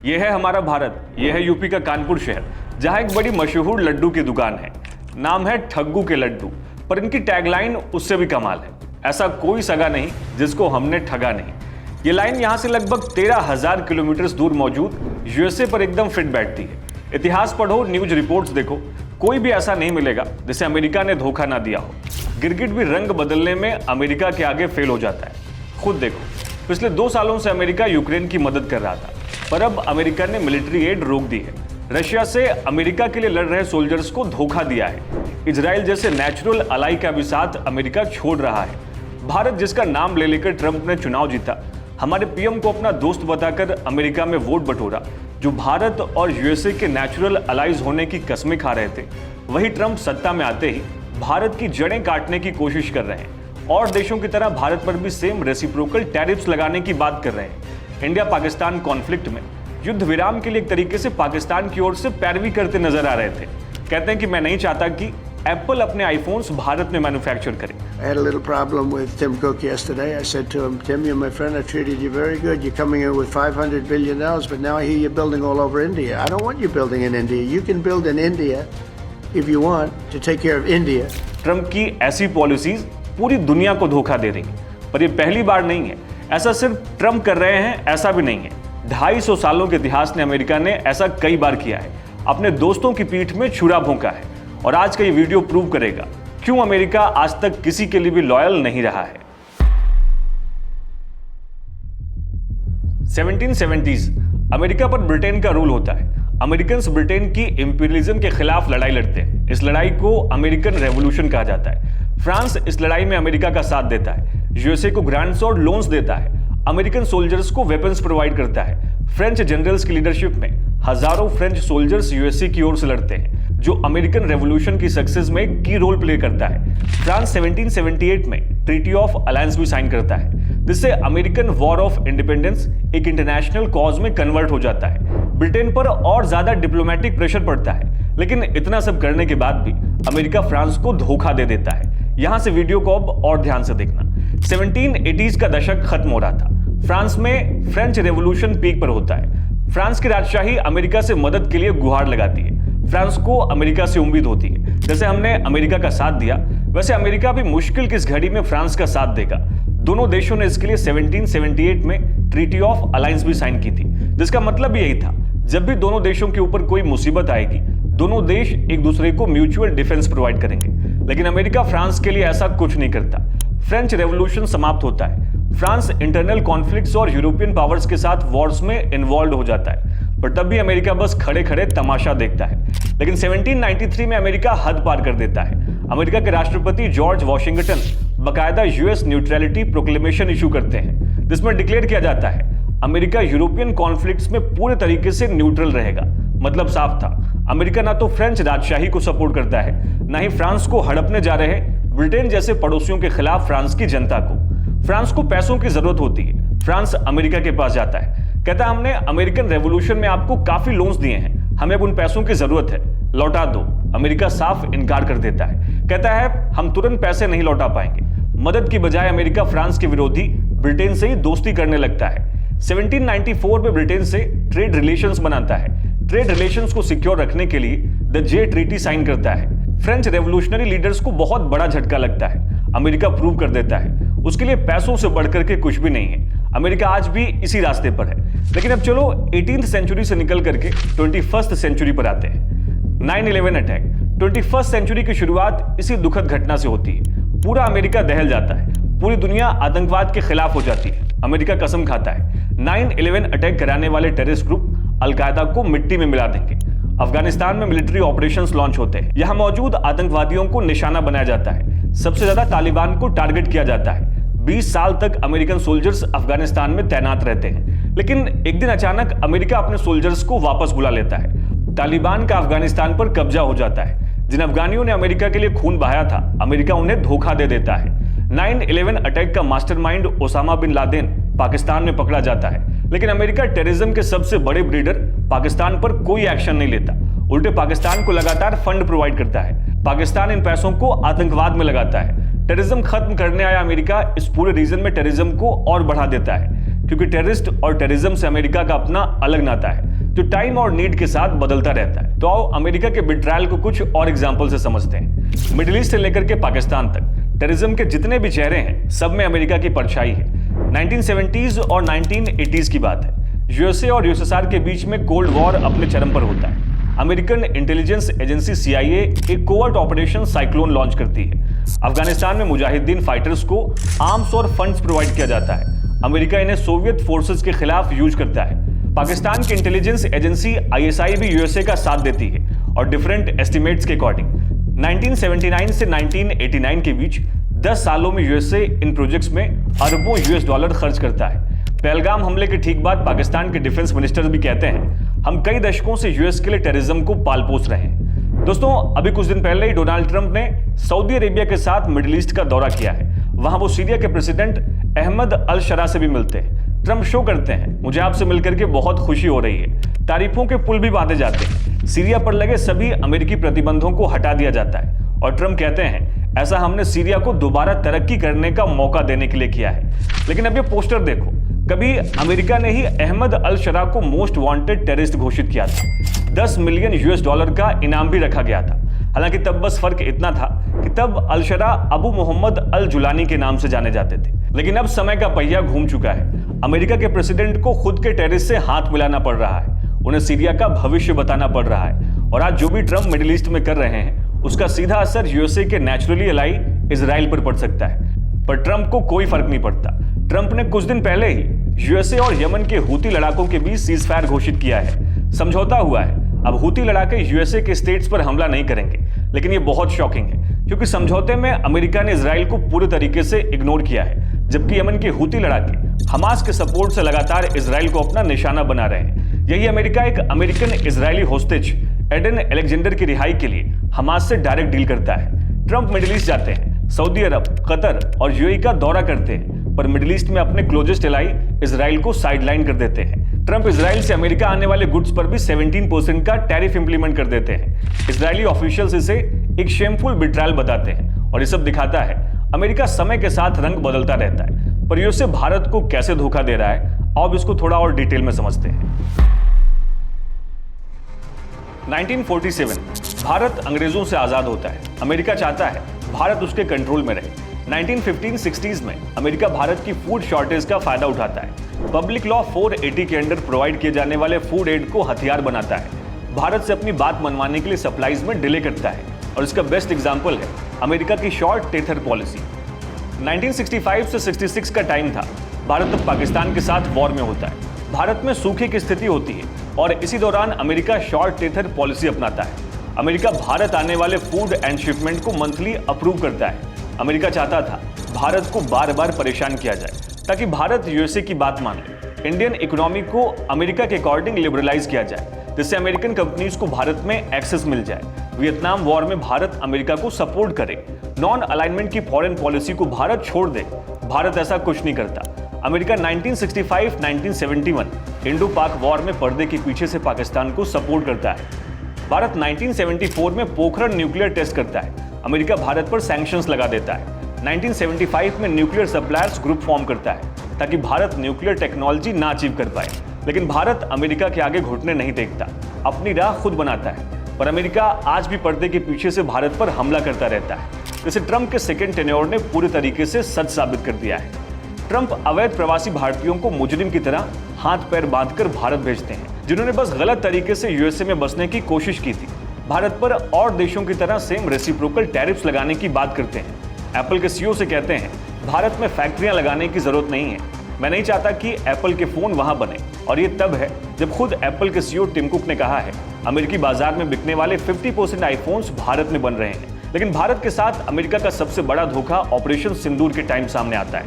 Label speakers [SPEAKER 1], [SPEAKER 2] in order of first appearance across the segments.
[SPEAKER 1] ये है हमारा भारत, ये है यूपी का कानपुर शहर, जहां एक बड़ी मशहूर लड्डू की दुकान है। नाम है ठग्गू के लड्डू, पर इनकी टैगलाइन उससे भी कमाल है, ऐसा कोई सगा नहीं जिसको हमने ठगा नहीं। ये लाइन यहां से लगभग 13,000 किलोमीटर दूर मौजूद यूएसए पर एकदम फिट बैठती है। इतिहास पढ़ो, न्यूज रिपोर्ट्स देखो, कोई भी ऐसा नहीं मिलेगा जिसे अमेरिका ने धोखा ना दिया हो। गिरगिट भी रंग बदलने में अमेरिका के आगे फेल हो जाता है। खुद देखो, पिछले 2 सालों से अमेरिका यूक्रेन की मदद कर रहा था, पर अब अमेरिका ने मिलिट्री एड रोक दी है। रशिया से अमेरिका के लिए लड़ रहे सोल्जर्स को धोखा दिया है। इजराइल जैसे नेचुरल अलाई का भी साथ अमेरिका छोड़ रहा है। भारत, जिसका नाम ले लेकर ट्रंप ने चुनाव जीता, हमारे पीएम को अपना दोस्त बताकर अमेरिका में वोट बटोरा। जो भारत और यूएसए के नेचुरल अलाइज होने की कस्में खा रहे थे, वही ट्रंप सत्ता में आते ही भारत की जड़ें काटने की कोशिश कर रहे हैं और देशों की तरह भारत पर भी सेम रेसिप्रोकल टैरिफ्स लगाने की बात कर रहे हैं। इंडिया पाकिस्तान कॉन्फ्लिक्ट में युद्ध विराम के लिए एक तरीके से पाकिस्तान की ओर से पैरवी करते नजर आ रहे थे। कहते हैं कि मैं नहीं चाहता कि एप्पल अपने आईफोन्स भारत में मैन्युफैक्चर करे।
[SPEAKER 2] I had a little problem with Tim Cook yesterday. I said to him, Tim, you're my friend. I treated you very good. You're coming in with $500 billion, but now I hear you're building all over India. I don't want you building in India. You can build in India if you want to take care of India.
[SPEAKER 1] Trump की ऐसी policies पूरी दुनिया को धोखा दे रही हैं, पर ये पहली बार नहीं है। ऐसा सिर्फ ट्रंप कर रहे हैं ऐसा भी नहीं है। 250 सालों के इतिहास ने अमेरिका ने ऐसा कई बार किया है, अपने दोस्तों की पीठ में छुरा भोंका है। और आज का ये वीडियो प्रूव करेगा क्यों अमेरिका आज तक किसी के लिए भी लॉयल नहीं रहा है। 1770s अमेरिका पर ब्रिटेन का रूल होता है। अमेरिकन्स ब्रिटेन की इंपीरियलिज्म के खिलाफ लड़ाई लड़ते हैं। इस लड़ाई को अमेरिकन रेवोल्यूशन कहा जाता है। फ्रांस इस लड़ाई में अमेरिका का साथ देता है। यूएसए को ग्रांट्स और लोन्स देता है। अमेरिकन सोल्जर्स को वेपन्स प्रोवाइड करता है। फ्रेंच जनरल्स की लीडरशिप में हजारों फ्रेंच सोल्जर्स यूएसए की ओर से लड़ते हैं, जो अमेरिकन रेवोल्यूशन की सक्सेस में की रोल प्ले करता है। फ्रांस 1778 में ट्रीटी ऑफ अलायंस भी साइन करता है, जिससे अमेरिकन वॉर ऑफ इंडिपेंडेंस एक इंटरनेशनल कॉज में कन्वर्ट हो जाता है। ब्रिटेन पर और ज्यादा डिप्लोमेटिक प्रेशर पड़ता है, लेकिन इतना सब करने के बाद भी अमेरिका फ्रांस को धोखा दे देता है। यहां से वीडियो को अब और ध्यान से देखना। 1780s का दशक खत्म हो रहा था। फ्रांस में फ्रेंच रेवोल्यूशन पीक पर होता है। फ्रांस की राजशाही अमेरिका से मदद के लिए गुहार लगाती है। फ्रांस को अमेरिका से उम्मीद होती है, जैसे हमने अमेरिका का साथ दिया, वैसे अमेरिका भी मुश्किल की इस घड़ी में फ्रांस का साथ देगा। दोनों देशों ने इसके लिए 1778 में ट्रीटी ऑफ अलायंस भी साइन की थी, जिसका मतलब यही था, जब भी दोनों देशों के ऊपर कोई मुसीबत आएगी, दोनों देश एक दूसरे को म्यूचुअल डिफेंस प्रोवाइड करेंगे। लेकिन अमेरिका फ्रांस के लिए ऐसा कुछ नहीं करता। फ्रेंच रेवोल्यूशन समाप्त होता है। फ्रांस इंटरनल कॉन्फ्लिक्ट्स और यूरोपियन पावर्स के साथ वॉर्स में इन्वॉल्व हो जाता है, पर तब भी अमेरिका बस खड़े खड़े तमाशा देखता है। लेकिन 1793 में अमेरिका हद पार कर देता है। अमेरिका के राष्ट्रपति जॉर्ज वॉशिंगटन बकायदा यूएस न्यूट्रलिटी प्रोक्लेमेशन इशू करते हैं, जिसमें डिक्लेयर किया जाता है अमेरिका यूरोपियन कॉन्फ्लिक्ट्स में पूरे तरीके से न्यूट्रल रहेगा। मतलब साफ था, अमेरिका ना तो फ्रेंच राजशाही को सपोर्ट करता है, ना ही फ्रांस को हड़पने जा रहे ब्रिटेन जैसे पड़ोसियों के खिलाफ फ्रांस की जनता को। फ्रांस को पैसों की जरूरत होती है। फ्रांस अमेरिका के पास जाता है, कहता है हमने अमेरिकन रेवोल्यूशन में आपको काफी लोन्स दिए हैं, हमें अब उन पैसों की जरूरत है, लौटा दो। अमेरिका साफ इनकार कर देता है, कहता है हम तुरंत पैसे नहीं लौटा पाएंगे। मदद की बजाय अमेरिका फ्रांस के विरोधी ब्रिटेन से ही दोस्ती करने लगता है। 1794 में ब्रिटेन से ट्रेड रिलेशंस बनाता है। ट्रेड रिलेशंस को सिक्योर रखने के लिए द जे ट्रीटी साइन करता है। फ्रेंच रेवोल्यूशनरी लीडर्स को बहुत बड़ा झटका लगता है। अमेरिका प्रूव कर देता है उसके लिए पैसों से बढ़कर के कुछ भी नहीं है। अमेरिका आज भी इसी रास्ते पर है। लेकिन अब चलो 18th सेंचुरी से निकल करके 21st सेंचुरी पर आते हैं। 9/11 अटैक 21st सेंचुरी की शुरुआत इसी दुखद घटना से होती है। पूरा अमेरिका दहल जाता है, पूरी दुनिया आतंकवाद के खिलाफ हो जाती है। अमेरिका कसम खाता है 9/11 अटैक कराने वाले टेररिस्ट ग्रुप अलकायदा को मिट्टी में मिला देंगे। अफगानिस्तान में मिलिट्री ऑपरेशंस लॉन्च होते हैं। यहां मौजूद आतंकवादियों को निशाना बनाया जाता है। सबसे ज्यादा तालिबान को टारगेट किया जाता है। 20 साल तक अमेरिकन सोल्जर्स अफगानिस्तान में तैनात रहते हैं, लेकिन एक दिन अचानक अमेरिका अपने सोल्जर्स को वापस बुला लेता है। तालिबान का अफगानिस्तान पर कब्जा हो जाता है। जिन अफगानियों ने अमेरिका के लिए खून बहाया था, अमेरिका उन्हें धोखा दे देता है। 9/11 अटैक का mastermind Osama bin Laden Pakistan में पकड़ा जाता है, लेकिन अमेरिका टेररिज्म के सबसे बड़े ब्रीडर पाकिस्तान पर कोई एक्शन नहीं लेता। उल्टे पाकिस्तान को लगातार फंड प्रोवाइड करता है। पाकिस्तान इन पैसों को आतंकवाद में लगाता है। टेररिज्म खत्म करने आया अमेरिका इस पूरे रीजन में टेररिज्म को और बढ़ा देता है, क्योंकि टेररिस्ट और टेररिज्म से अमेरिका का अपना अलग नाता है। जो टाइम और नीड के साथ बदलता रहता है। तो आओ अमेरिका के बिट्रायल को कुछ और एग्जाम्पल से समझते हैं। मिडिल ईस्ट से लेकर के पाकिस्तान तक टेररिज्म के जितने भी चेहरे हैं, सब में अमेरिका की परछाई है। 1970s और 1980s की बात है। यूएसए और यूएसएसआर के बीच में कोल्ड वॉर अपने चरम पर होता है। अमेरिकन इंटेलिजेंस एजेंसी CIA एक कोवर्ट ऑपरेशन साइक्लोन लॉन्च करती है। अफगानिस्तान में मुजाहिदीन फाइटर्स को आर्म्स और फंड्स प्रोवाइड किया जाता है। अमेरिका इन्हें सोवियत फोर्सेस के खिलाफ यूज करता है। पाकिस्तान की इंटेलिजेंस एजेंसी ISI भी यूएसए का साथ देती है और डिफरेंट एस्टिमेट्स के अकॉर्डिंग 1979 से 1989 के बीच 10 सालों में यूएसए इन प्रोजेक्ट्स में अरबों $US खर्च करता है। पहलगाम हमले के ठीक बाद पाकिस्तान के डिफेंस मिनिस्टर भी कहते हैं, हम कई दशकों से यूएस के लिए टेररिज्म को पाल पोस रहे हैं। दोस्तों, अभी कुछ दिन पहले ही डोनाल्ड ट्रंप ने सऊदी अरेबिया के साथ मिडिल ईस्ट का दौरा किया है। वहां वो सीरिया के प्रेसिडेंट अहमद अल शरा से भी मिलते हैं। ट्रंप शो करते हैं, मुझे आपसे मिलकर के बहुत खुशी हो रही है। तारीफों के पुल भी बांधे जाते हैं। सीरिया पर लगे सभी अमेरिकी प्रतिबंधों को हटा दिया जाता है और ट्रंप कहते हैं, ऐसा हमने सीरिया को दोबारा तरक्की करने का मौका देने के लिए किया है। लेकिन अब ये पोस्टर देखो, कभी अमेरिका ने ही अहमद अल शरा को मोस्ट वांटेड टेररिस्ट घोषित किया था। $10 मिलियन का इनाम भी रखा गया था। हालांकि तब बस फर्क इतना था कि तब अल शरा अबू मोहम्मद अल जुलानी के नाम से जाने जाते थे। लेकिन अब समय का पहिया घूम चुका है। अमेरिका के प्रेसिडेंट को खुद के टेररिस्ट से हाथ मिलाना पड़ रहा है। उन्हें सीरिया का भविष्य बताना पड़ रहा है। और आज जो भी ट्रंप मिडिल ईस्ट में कर रहे हैं, उसका सीधा असर यूएसए के नेचुरली अलाई इजराइल पर पड़ सकता है। पर ट्रंप को कोई फर्क नहीं पड़ता। ट्रंप ने कुछ दिन पहले ही यूएसए और यमन के हूती लड़ाकों के बीच सीजफायर घोषित किया है। समझौता हुआ है। अब हूती लड़ाके यूएसए के स्टेट्स पर हमला नहीं करेंगे। लेकिन ये बहुत शॉकिंग है, क्योंकि समझौते में अमेरिका ने इजराइल को पूरे तरीके से इग्नोर किया है, जबकि यमन के हूती लड़ाके हमास के सपोर्ट से लगातार इजराइल को अपना निशाना बना रहे हैं। यही अमेरिका एक American Israeli hostage Edan Alexander की रिहाई के लिए हमास से डायरेक्ट डील करता है। ट्रंप मिडिल ईस्ट जाते हैं, सऊदी अरब, कतर और यूएई का दौरा करते हैं, पर मिडिल ईस्ट में अपने क्लोजेस्ट एलाई इजराइल को साइडलाइन कर देते हैं। ट्रंप इजराइल से अमेरिका आने वाले गुड्स पर भी 17% का टैरिफ इंप्लीमेंट कर देते हैं। इजरायली ऑफिशियल्स इसे एक शेमफुल बिट्रायल बताते हैं और ये सब दिखाता है अमेरिका समय के साथ रंग बदलता रहता है। पर यूएसए भारत को कैसे धोखा दे रहा है, अब इसको थोड़ा और डिटेल में समझते हैं। 1947 भारत अंग्रेजों से आजाद होता है। अमेरिका चाहता है भारत उसके कंट्रोल में रहे। 1915-60s में अमेरिका भारत की फूड शॉर्टेज का फायदा उठाता है। पब्लिक लॉ 480 के अंडर प्रोवाइड किए जाने वाले फूड एड को हथियार बनाता है। भारत से अपनी बात मनवाने के लिए सप्लाईज में डिले करता है और इसका बेस्ट एग्जांपल है अमेरिका की शॉर्ट टेथर पॉलिसी। 1965 से 66 का टाइम था। भारत अब पाकिस्तान के साथ वॉर में होता है। भारत में सूखे की स्थिति होती है और इसी दौरान अमेरिका शॉर्ट टेथर पॉलिसी अपनाता है। अमेरिका भारत आने वाले फूड एंड शिपमेंट को मंथली अप्रूव करता है। अमेरिका चाहता था भारत को बार बार परेशान किया जाए ताकि भारत यूएसए की बात मान ले। इंडियन इकोनॉमी को अमेरिका के अकॉर्डिंग लिबरलाइज किया जाए, जिससे अमेरिकन कंपनीज को भारत में एक्सेस मिल जाए। वियतनाम वॉर में भारत अमेरिका को सपोर्ट करे। नॉन अलाइनमेंट की फॉरेन पॉलिसी को भारत छोड़ दे। भारत ऐसा कुछ नहीं करता। अमेरिका 1965-1971 इंडो पाक वॉर में पर्दे के पीछे से पाकिस्तान को सपोर्ट करता है। भारत 1974 में पोखरण न्यूक्लियर टेस्ट करता है। अमेरिका भारत पर सैंक्शंस लगा देता है। 1975 में न्यूक्लियर सप्लायर्स ग्रुप फॉर्म करता है ताकि भारत न्यूक्लियर टेक्नोलॉजी ना अचीव कर पाए। लेकिन भारत अमेरिका के आगे घुटने नहीं टेकता, अपनी राह खुद बनाता है। पर अमेरिका आज भी पर्दे के पीछे से भारत पर हमला करता रहता है, जिसे ट्रंप के सेकेंड टेन्योर ने पूरे तरीके से सच साबित कर दिया है। ट्रंप अवैध प्रवासी भारतीयों को मुजरिम की तरह हाथ पैर बांधकर भारत भेजते हैं, जिन्होंने बस गलत तरीके से यूएसए में बसने की कोशिश की थी। भारत पर और देशों की तरह सेम रेसिप्रोकल टैरिफ्स लगाने की बात करते हैं। एप्पल के सीईओ से कहते हैं, भारत में फैक्ट्रियां लगाने की जरूरत नहीं है। मैं नहीं चाहता कि एप्पल के फोन वहां बने। और ये तब है जब खुद एप्पल के सीईओ टिम कुक ने कहा है, अमेरिकी बाजार में बिकने वाले 50% आईफोन्स भारत में बन रहे हैं। लेकिन भारत के साथ अमेरिका का सबसे बड़ा धोखा ऑपरेशन सिंदूर के टाइम सामने आता है।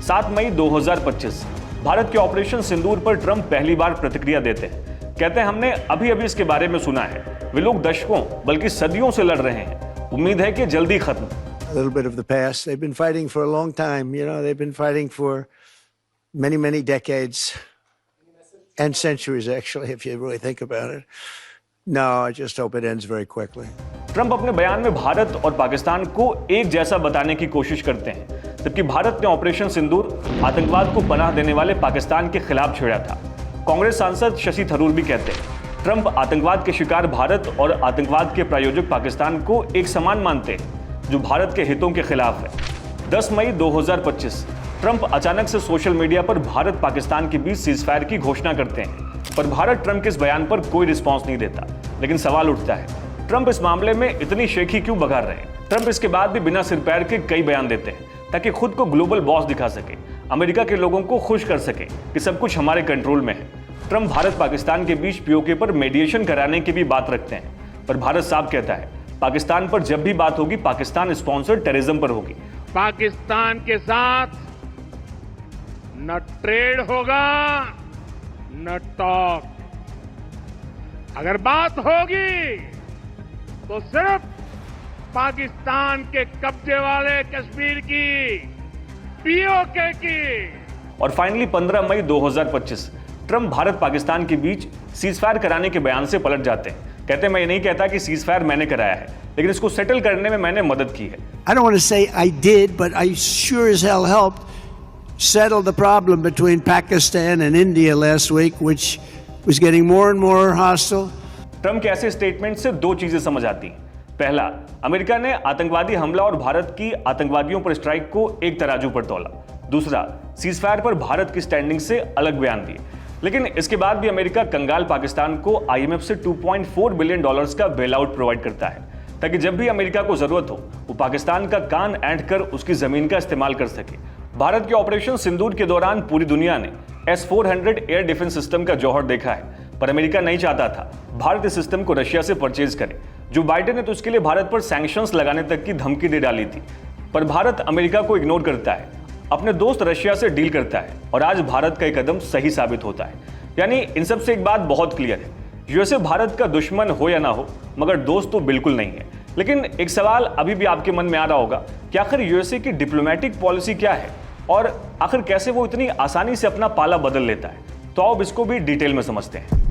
[SPEAKER 1] 7 मई 2025 भारत के ऑपरेशन सिंदूर पर ट्रंप पहली बार प्रतिक्रिया देते हैं। कहते हैं, हमने अभी अभी इसके बारे में सुना है। वे लोग दशकों बल्कि सदियों से लड़ रहे हैं। उम्मीद है कि जल्दी खत्म।
[SPEAKER 2] A little bit of the past. They've been fighting for a long time. You know, they've been fighting for many, many decades and centuries, actually, if you really think about it. No, I just hope it ends very quickly.
[SPEAKER 1] Trump अपने बयान में भारत और पाकिस्तान को एक जैसा बताने की कोशिश करते हैं, जबकि भारत ने ऑपरेशन सिंदूर आतंकवाद को पनाह देने वाले पाकिस्तान के खिलाफ छेड़ा था। कांग्रेस सांसद शशि थरूर भी कहते हैं ट्रंप आतंकवाद के शिकार भारत और आतंकवाद के प्रायोजक पाकिस्तान को एक समान मानते हैं जो भारत के हितों के खिलाफ है। 10 मई 2025 ट्रंप अचानक से सोशल मीडिया पर भारत पाकिस्तान के बीच सीजफायर की घोषणा करते हैं, पर भारत ट्रंप के इस बयान पर कोई रिस्पॉन्स नहीं देता। लेकिन सवाल उठता है, ट्रंप इस मामले में इतनी शेखी क्यों बघार रहे हैं? ट्रंप इसके बाद भी बिना सिर पैर के कई बयान देते हैं ताकि खुद को ग्लोबल बॉस दिखा सके, अमेरिका के लोगों को खुश कर सके कि सब कुछ हमारे कंट्रोल में है। ट्रंप भारत पाकिस्तान के बीच पीओके पर मेडिएशन कराने की भी बात रखते हैं, पर भारत साफ कहता है पाकिस्तान पर जब भी बात होगी पाकिस्तान स्पॉन्सर्ड टेररिज्म पर होगी।
[SPEAKER 3] पाकिस्तान के साथ न ट्रेड होगा न टॉक। अगर बात होगी तो सिर्फ पाकिस्तान के कब्जे वाले कश्मीर की, पीओके की।
[SPEAKER 1] और फाइनली 15 मई 2025 ट्रंप भारत पाकिस्तान के बीच सीजफायर कराने के बयान से पलट जाते हैं। कहते हैं मैं ये नहीं कहता कि सीजफायर मैंने कराया है, लेकिन इसको सेटल करने में मैंने मदद की है।
[SPEAKER 2] I don't want to say I did, but I sure as hell helped settle the problem between Pakistan and India last week, which was getting more and more hostile.
[SPEAKER 1] Trump के ऐसे statement से दो चीजें समझ आती हैं। पहला, America ने आतंकवादी हमला और भारत की आतंकवादियों पर स्ट्राइक को एक तराजू पर तोला। दूसरा, सीजफायर पर भारत की स्टैंडिंग से अलग बयान दिए। लेकिन इसके बाद भी अमेरिका कंगाल पाकिस्तान को आईएमएफ से $2.4 बिलियन का बेल आउट प्रोवाइड करता है ताकि जब भी अमेरिका को जरूरत हो वो पाकिस्तान का कान ऐंठ कर उसकी जमीन का इस्तेमाल कर सके। भारत के ऑपरेशन सिंदूर के दौरान पूरी दुनिया ने S-400 एयर डिफेंस सिस्टम का जौहर देखा है, पर अमेरिका नहीं चाहता था भारत इस सिस्टम को रशिया से परचेज करे। जो बाइडेन ने तो उसके लिए भारत पर सैंक्शंस लगाने तक की धमकी दे डाली थी, पर भारत अमेरिका को इग्नोर करता है, अपने दोस्त रशिया से डील करता है और आज भारत का एक कदम सही साबित होता है। यानी इन सब से एक बात बहुत क्लियर है, यूएसए भारत का दुश्मन हो या ना हो मगर दोस्त तो बिल्कुल नहीं है। लेकिन एक सवाल अभी भी आपके मन में आ रहा होगा कि आखिर यूएसए की डिप्लोमेटिक पॉलिसी क्या है और आखिर कैसे वो इतनी आसानी से अपना पाला बदल लेता है। तो अब इसको भी डिटेल में समझते हैं।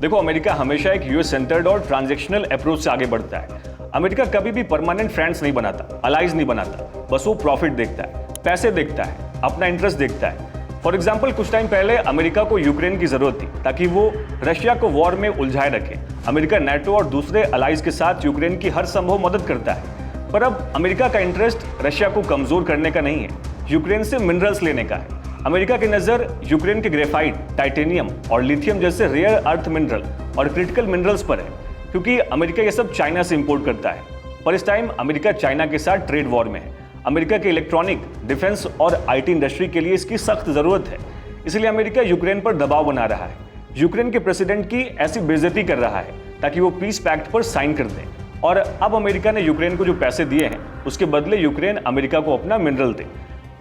[SPEAKER 1] देखो, अमेरिका हमेशा एक यूएस सेंटर्ड और ट्रांजैक्शनल अप्रोच से आगे बढ़ता है। अमेरिका कभी भी परमानेंट फ्रेंड्स नहीं बनाता, अलाइज नहीं बनाता, बस वो प्रॉफिट देखता है, पैसे देखता है, अपना इंटरेस्ट देखता है। फॉर एग्जाम्पल, कुछ टाइम पहले अमेरिका को यूक्रेन की जरूरत थी ताकि वो रशिया को वॉर में उलझाए रखे। अमेरिका नेटो और दूसरे अलाइज के साथ यूक्रेन की हर संभव मदद करता है, पर अब अमेरिका का इंटरेस्ट रशिया को कमजोर करने का नहीं है, यूक्रेन से मिनरल्स लेने का है। अमेरिका की नजर यूक्रेन के ग्रेफाइट, टाइटेनियम और लिथियम जैसे रेयर अर्थ मिनरल और क्रिटिकल मिनरल्स पर है, क्योंकि अमेरिका ये सब चाइना से इंपोर्ट करता है। पर इस टाइम अमेरिका चाइना के साथ ट्रेड वॉर में है। अमेरिका के इलेक्ट्रॉनिक, डिफेंस और आईटी इंडस्ट्री के लिए इसकी सख्त जरूरत है, इसलिए अमेरिका यूक्रेन पर दबाव बना रहा है। यूक्रेन के प्रेसिडेंट की ऐसी बेइज्जती कर रहा है ताकि वो पीस पैक्ट पर साइन कर दें। और अब अमेरिका ने यूक्रेन को जो पैसे दिए हैं उसके बदले यूक्रेन अमेरिका को अपना मिनरल दे।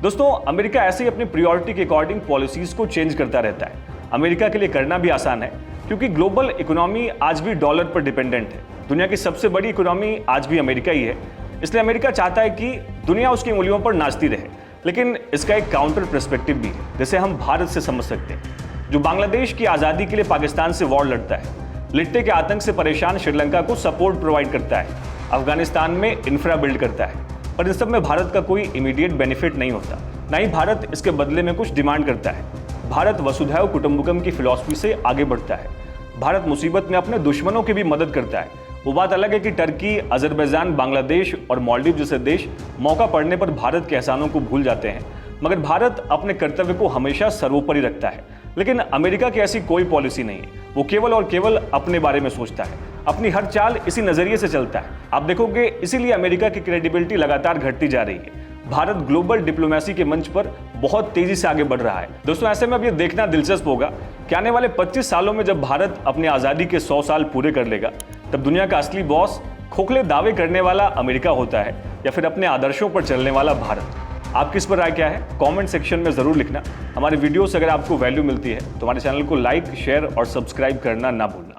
[SPEAKER 1] दोस्तों, अमेरिका ऐसे ही अपनी प्रायोरिटी के अकॉर्डिंग पॉलिसीज को चेंज करता रहता है। अमेरिका के लिए करना भी आसान है क्योंकि ग्लोबल इकोनॉमी आज भी डॉलर पर डिपेंडेंट है। दुनिया की सबसे बड़ी इकोनॉमी आज भी अमेरिका ही है, इसलिए अमेरिका चाहता है कि दुनिया उसकी उंगलियों पर नाचती रहे। लेकिन इसका एक काउंटर पर्सपेक्टिव भी है, जिसे हम भारत से समझ सकते हैं, जो बांग्लादेश की आज़ादी के लिए पाकिस्तान से वॉर लड़ता है, लिट्टे के आतंक से परेशान श्रीलंका को सपोर्ट प्रोवाइड करता है, अफगानिस्तान में इंफ्रा बिल्ड करता है। पर इन सब में भारत का कोई इमीडिएट बेनिफिट नहीं होता, ना ही भारत इसके बदले में कुछ डिमांड करता है। भारत वसुधैव कुटुंबकम की फिलॉसफी से आगे बढ़ता है। भारत मुसीबत में अपने दुश्मनों की भी मदद करता है। वो बात अलग है कि टर्की, अजरबैजान, बांग्लादेश और मालदीव जैसे देश मौका पड़ने पर भारत के एहसानों को भूल जाते हैं, मगर भारत अपने कर्तव्य को हमेशा सर्वोपरि रखता है। लेकिन अमेरिका की ऐसी कोई पॉलिसी नहीं है, वो केवल और केवल अपने बारे में सोचता है, अपनी हर चाल इसी नजरिए से चलता है। आप देखोगे इसीलिए अमेरिका की क्रेडिबिलिटी लगातार घटती जा रही है। भारत ग्लोबल डिप्लोमेसी के मंच पर बहुत तेजी से आगे बढ़ रहा है। दोस्तों, ऐसे में अब ये देखना दिलचस्प होगा कि आने वाले 25 सालों में जब भारत अपनी आज़ादी के 100 साल पूरे कर लेगा, तब दुनिया का असली बॉस खोखले दावे करने वाला अमेरिका होता है या फिर अपने आदर्शों पर चलने वाला भारत। आपकी इस पर राय क्या है? कमेंट सेक्शन में जरूर लिखना। हमारे वीडियो से अगर आपको वैल्यू मिलती है तो हमारे चैनल को लाइक, शेयर और सब्सक्राइब करना ना भूलना।